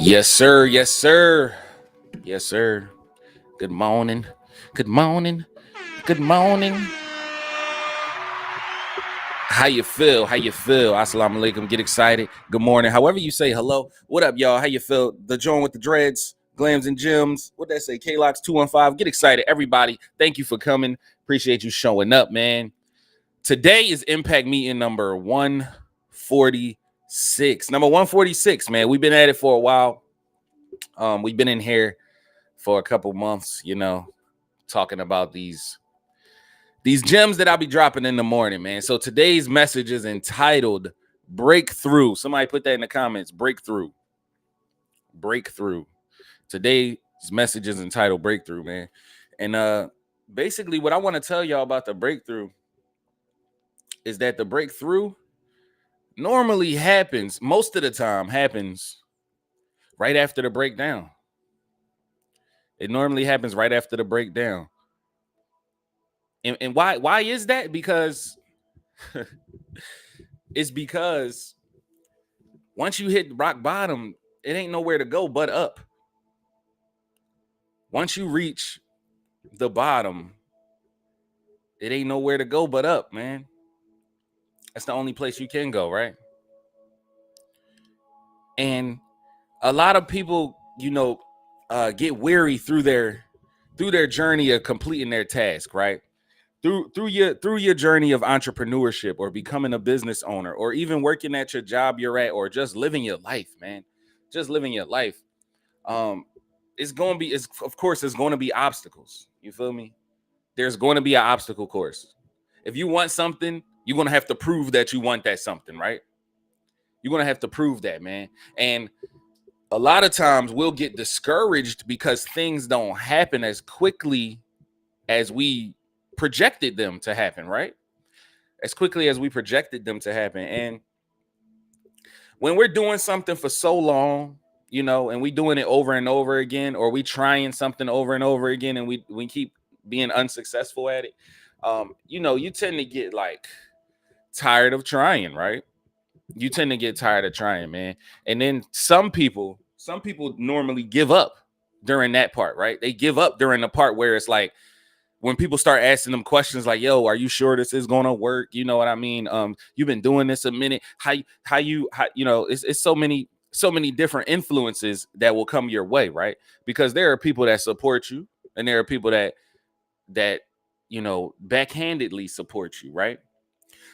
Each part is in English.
Yes, sir. Yes, sir. Yes, sir. Good morning. Good morning. Good morning. How you feel? How you feel? Assalamu alaikum. Get excited. Good morning. However you say hello. What up, y'all? How you feel? The joint with the dreads, glams and gems. What that say? K-Locks 215. Get excited, everybody. Thank you for coming. Appreciate you showing up, man. Today is Impact Meeting number 146. Number 146, man. We've been at it for a while. We've been in here for a couple months, talking about these gems that I'll be dropping in the morning, man. So today's message is entitled Breakthrough. Somebody put that in the comments. Breakthrough. Today's message is entitled Breakthrough, man. And basically what I want to tell y'all about the breakthrough is that the breakthrough normally happens, most of the time happens right after the breakdown. It normally happens right after the breakdown. And why is that? Because it's because once you hit rock bottom, it ain't nowhere to go but up. Once you reach the bottom, it ain't nowhere to go but up, man. That's the only place you can go, right? And a lot of people, get weary through their journey of completing their task, right? Through your journey of entrepreneurship or becoming a business owner or even working at your job you're at or just living your life, man. Just living your life. It's going to be obstacles. You feel me? There's going to be an obstacle course. If you want something, you're going to have to prove that you want that something, right? You're going to have to prove that, man. And a lot of times we'll get discouraged because things don't happen as quickly as we projected them to happen, right? As quickly as we projected them to happen. And when we're doing something for so long, and we doing it over and over again, or we trying something over and over again, and we keep being unsuccessful at it, you tend to get like tired of trying, right? You tend to get tired of trying, man. And then some people normally give up during that part, right? They give up during the part where it's like, when people start asking them questions like, yo, are you sure this is going to work? You know what I mean? You've been doing this a minute. How it's so many different influences that will come your way, right? Because there are people that support you and there are people that backhandedly support you, right?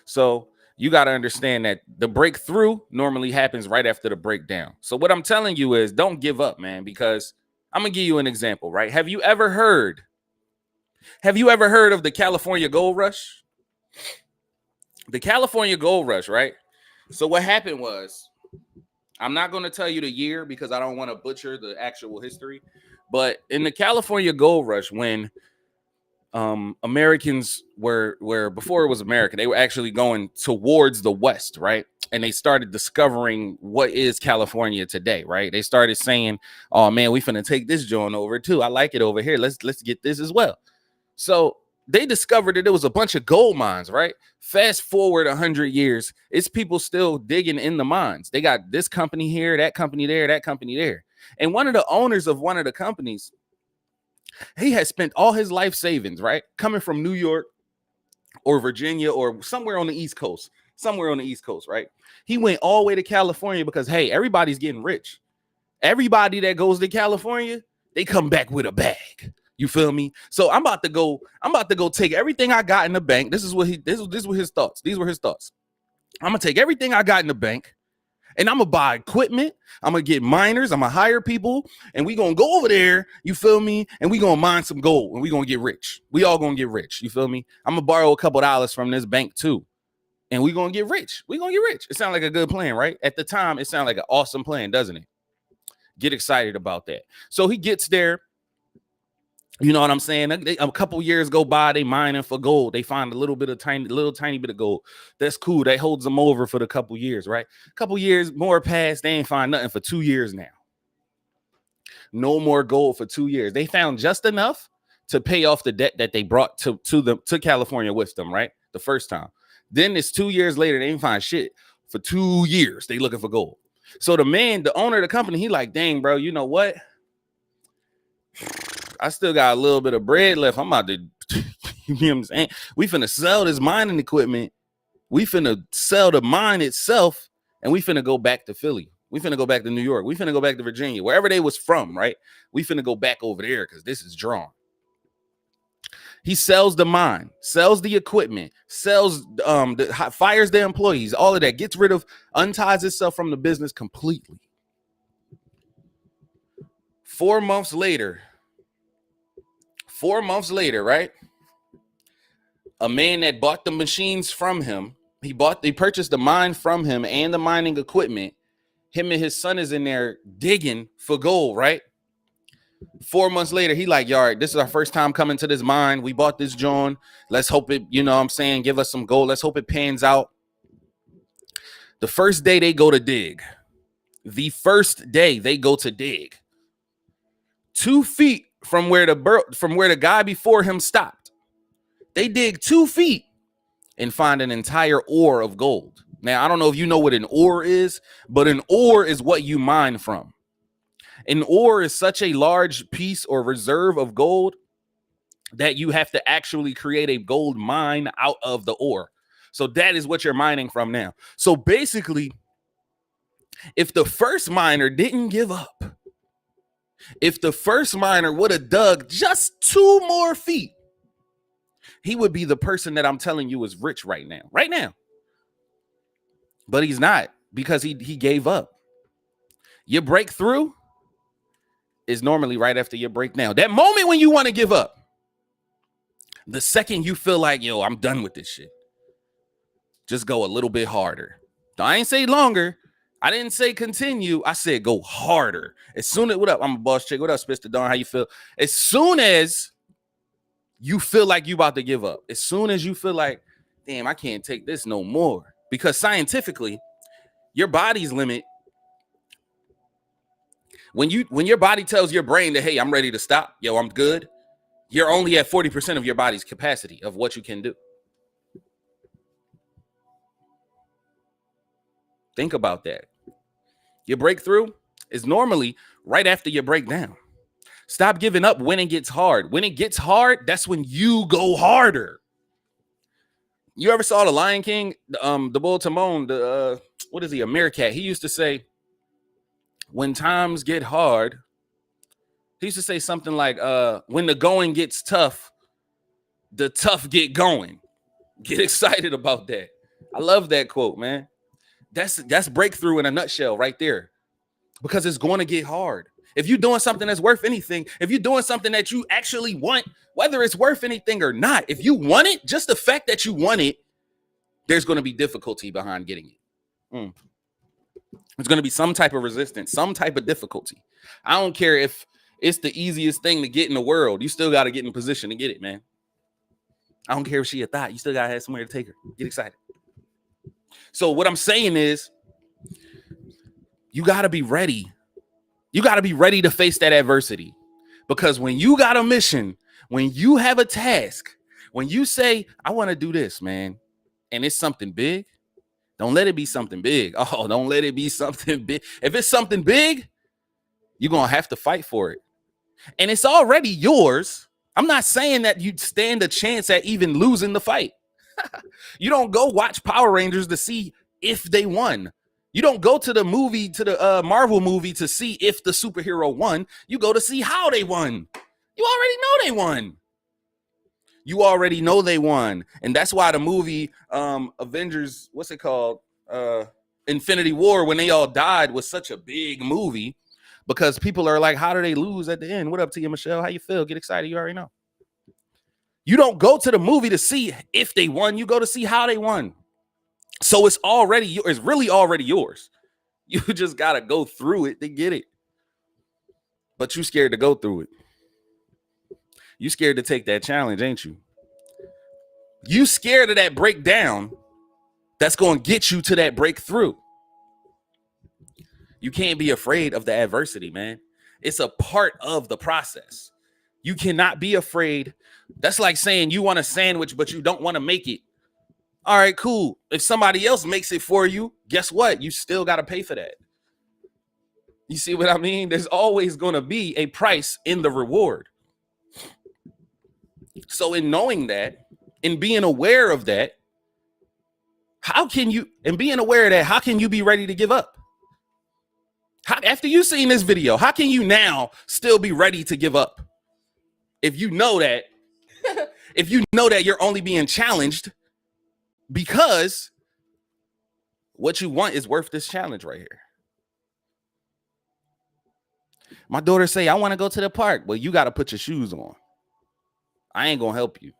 So you got to understand that the breakthrough normally happens right after the breakdown. So what I'm telling you is don't give up, man, because I'm going to give you an example, right? Have you ever heard of the California Gold Rush? The California Gold Rush, right? So what happened was, I'm not going to tell you the year because I don't want to butcher the actual history, but in the California Gold Rush, when Americans were before it was America, they were actually going towards the West, right? And they started discovering what is California today, right? They started saying, "Oh man, we finna take this joint over too. I like it over here. Let's get this as well." So they discovered that there was a bunch of gold mines, right? Fast forward 100 years, it's people still digging in the mines. They got this company here, that company there, that company there. And one of the owners of one of the companies, he had spent all his life savings, right? Coming from New York or Virginia or somewhere on the East Coast, right? He went all the way to California because, hey, everybody's getting rich. Everybody that goes to California, they come back with a bag. You feel me? So I'm about to go take everything I got in the bank. This were his thoughts. These were his thoughts. I'm gonna take everything I got in the bank and I'm gonna buy equipment. I'm gonna get miners. I'm gonna hire people, and we gonna go over there. You feel me? And we gonna mine some gold, and we gonna get rich. We all gonna get rich. You feel me? I'm gonna borrow a couple dollars from this bank too, and we gonna get rich. We gonna get rich. It sounds like a good plan, right? At the time, it sounded like an awesome plan, doesn't it? Get excited about that. So he gets there. You know what I'm saying? A couple years go by, they mining for gold. They find a little tiny bit of gold. That's cool. That holds them over for the couple years, right? A couple years more past, they ain't find nothing for 2 years now. No more gold for 2 years. They found just enough to pay off the debt that they brought to California with them, right? The first time. Then it's 2 years later, they didn't find shit for 2 years. They looking for gold. So the owner of the company, he like, dang, bro, you know what? I still got a little bit of bread left. I'm about to, you know what I'm saying? We finna sell this mining equipment. We finna sell the mine itself, and we finna go back to Philly. We finna go back to New York. We finna go back to Virginia, wherever they was from, right? We finna go back over there because this is drawn. He sells the mine, sells the equipment, sells, fires the employees, all of that, gets rid of, unties itself from the business completely. 4 months later, right? A man that bought the machines from him, he purchased the mine from him and the mining equipment. Him and his son is in there digging for gold, right? 4 months later, he like, yard, this is our first time coming to this mine. We bought this John. Let's hope it, you know what I'm saying, give us some gold. Let's hope it pans out. The first day they go to dig. 2 feet from where the guy before him stopped. They dig 2 feet and find an entire ore of gold. Now, I don't know if you know what an ore is, but an ore is what you mine from. An ore is such a large piece or reserve of gold that you have to actually create a gold mine out of the ore. So that is what you're mining from now. So basically, if the first miner didn't give up, if the first miner would have dug just 2 more feet, he would be the person that I'm telling you is rich right now. But he's not, because he gave up. Your breakthrough is normally right after your breakdown. That moment when you want to give up, the second you feel like, yo, I'm done with this shit, just go a little bit harder. I ain't say longer. I didn't say continue. I said go harder. As soon as, what up? I'm a boss chick. What up, Mr. Don? How you feel? As soon as you feel like you about to give up, as soon as you feel like, damn, I can't take this no more. Because scientifically, your body's limit, when your body tells your brain that, hey, I'm ready to stop, yo, I'm good, you're only at 40% of your body's capacity of what you can do. Think about that. Your breakthrough is normally right after your breakdown. Stop giving up when it gets hard. When it gets hard, that's when you go harder. You ever saw the Lion King, the bull Timon, what is he, a meerkat? He used to say, when times get hard, he used to say something like, when the going gets tough, the tough get going. Get excited about that. I love that quote, man. That's breakthrough in a nutshell right there, because it's going to get hard. If you're doing something that's worth anything, if you're doing something that you actually want, whether it's worth anything or not, if you want it, just the fact that you want it, there's going to be difficulty behind getting it. There's going to be some type of resistance, some type of difficulty. I don't care if it's the easiest thing to get in the world. You still got to get in position to get it, man. I don't care if she a thought. You still got to have somewhere to take her. Get excited. So what I'm saying is, you got to be ready. You got to be ready to face that adversity, because when you got a mission, when you have a task, when you say, I want to do this, man, and it's something big, don't let it be something big. Oh, don't let it be something big. If it's something big, you're going to have to fight for it. And it's already yours. I'm not saying that you stand a chance at even losing the fight. You don't go watch Power Rangers to see if they won. You don't go to the movie, to the Marvel movie, to see if the superhero won. You go to see how they won. You already know they won. You already know they won. And that's why the movie Avengers, what's it called? Infinity War, when they all died, was such a big movie, because people are like, how do they lose at the end? What up to you, Michelle? How you feel? Get excited. You already know. You don't go to the movie to see if they won. You go to see how they won. So it's really already yours. You just got to go through it to get it. But you scared to go through it. You scared to take that challenge, ain't you? You scared of that breakdown that's going to get you to that breakthrough. You can't be afraid of the adversity, man. It's a part of the process. You cannot be afraid. That's like saying you want a sandwich, but you don't want to make it. All right, cool. If somebody else makes it for you, guess what? You still got to pay for that. You see what I mean? There's always going to be a price in the reward. So in knowing that, in being aware of that, how can you be ready to give up? After you've seen this video, how can you now still be ready to give up? If you know that, you're only being challenged because what you want is worth this challenge right here. My daughter say, I want to go to the park. Well, you got to put your shoes on. I ain't going to help you.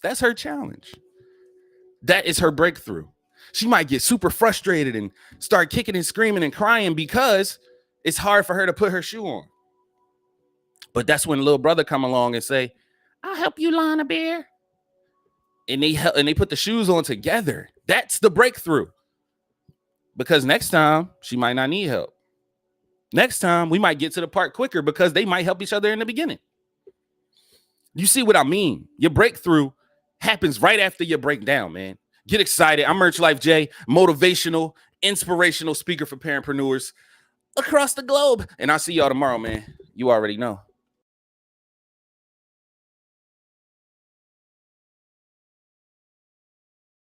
That's her challenge. That is her breakthrough. She might get super frustrated and start kicking and screaming and crying because it's hard for her to put her shoe on. But that's when little brother come along and say, I'll help you, Lana Bear. And they put the shoes on together. That's the breakthrough. Because next time she might not need help. Next time we might get to the park quicker because they might help each other in the beginning. You see what I mean? Your breakthrough happens right after your breakdown, man. Get excited. I'm Merch Life J, motivational, inspirational speaker for parentpreneurs across the globe. And I'll see y'all tomorrow, man. You already know.